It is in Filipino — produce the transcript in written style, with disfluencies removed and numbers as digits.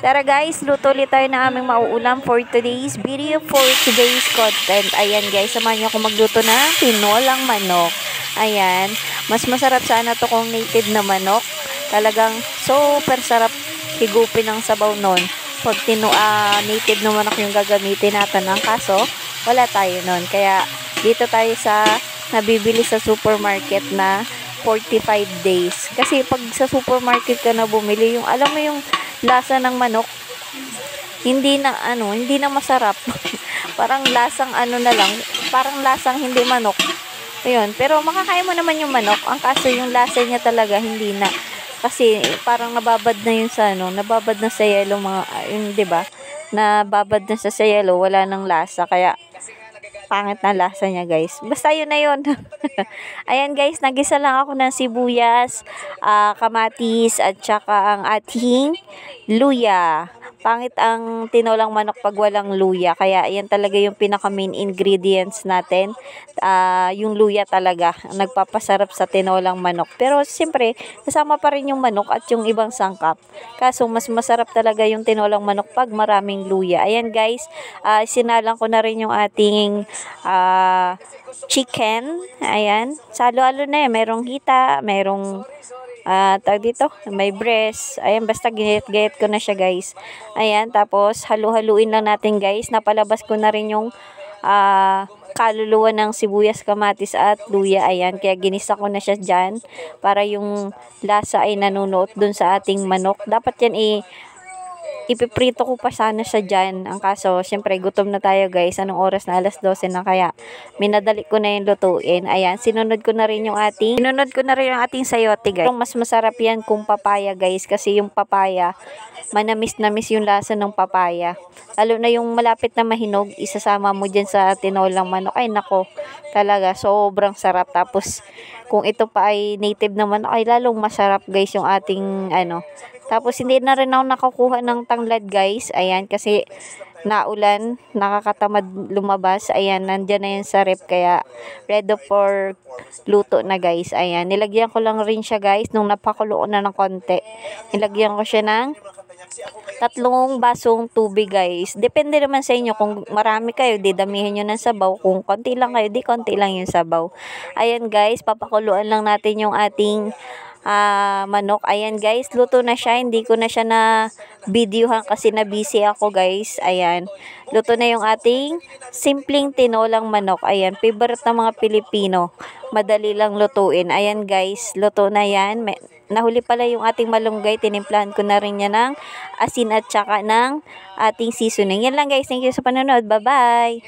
Tara guys, luto ulit tayo ng aming mauulam for today's video, for today's content. Ayan guys, samahan niyo ako magluto ng tinolang manok. Ayan, mas masarap sana to kung native na manok. Talagang super sarap higupin ng sabaw nun. Pag native na manok yung gagamitin natin. Ang kaso, wala tayo nun. Kaya dito tayo sa nabibili sa supermarket na 45 days. Kasi pag sa supermarket ka na bumili, yung alam mo yung lasa ng manok, hindi na masarap. Parang lasang na lang, parang lasang hindi manok. Ayun, pero makakain mo naman yung manok. Ang kaso yung lasa niya talaga hindi na. Kasi parang nababad na yun sa nababad na sa yelo yun, 'di ba? Nababad na sa yelo, wala nang lasa kaya pangit na lasa niya guys. Basta yun na yun. Ayan guys, nagisa lang ako ng sibuyas, kamatis at saka ang ating luya. Pangit ang tinolang manok pag walang luya. Kaya yan talaga yung pinaka main ingredients natin. Yung luya talaga nagpapasarap sa tinolang manok. Pero siyempre, kasama pa rin yung manok at yung ibang sangkap. Kaso mas masarap talaga yung tinolang manok pag maraming luya. Ayan guys, sinalang ko na rin yung ating chicken. Ayan, salo-alo na yan. Merong hita, merong tawag dito, may breast. Ayan, basta ginit-gayet ko na siya guys. Ayan, tapos halu-haluin lang natin guys. Napalabas ko na rin yung kaluluwa ng sibuyas, kamatis at luya. Ayan, kaya ginisa ko na siya dyan para yung lasa ay nanunuot dun sa ating manok. Dapat yan ipiprito ko pa sana siya dyan. Ang kaso, syempre, gutom na tayo guys. Anong oras na? 12:00 na, kaya minadali ko na yung lutuin. Ayan, sinunod ko na rin yung ating sayote guys. Mas masarap yan kung papaya guys. Kasi yung papaya, manamis-namis yung lasa ng papaya. Lalo na yung malapit na mahinog, isasama mo dyan sa tinolang manok. Ay nako, talaga, sobrang sarap. Tapos, kung ito pa ay native na manok, ay lalong masarap guys yung ating Tapos, hindi na rin ako nakakuha ng tanglad guys. Ayan, kasi naulan, nakakatamad lumabas. Ayan, nandyan na yan sa rep. Kaya, ready for luto na guys. Ayan, nilagyan ko lang rin siya guys. Nung napakulo ko na ng konti, nilagyan ko siya ng 3 basong tubig guys. Depende naman sa inyo. Kung marami kayo, di damihan nyo ng sabaw. Kung konti lang kayo, di konti lang yung sabaw. Ayan guys, papakuluan lang natin yung ating manok. Ayan guys, luto na siya. Hindi ko na siya na videohan kasi na busy ako guys. Ayan, luto na yung ating simpleng tinolang manok. Ayan, favorite ng mga Pilipino. Madali lang lutuin. Ayan guys, luto na yan. Nahuli pala yung ating malunggay. Tinimplahan ko na rin yan ng asin at saka ng ating seasoning. Yan lang guys. Thank you sa panonood. Bye bye!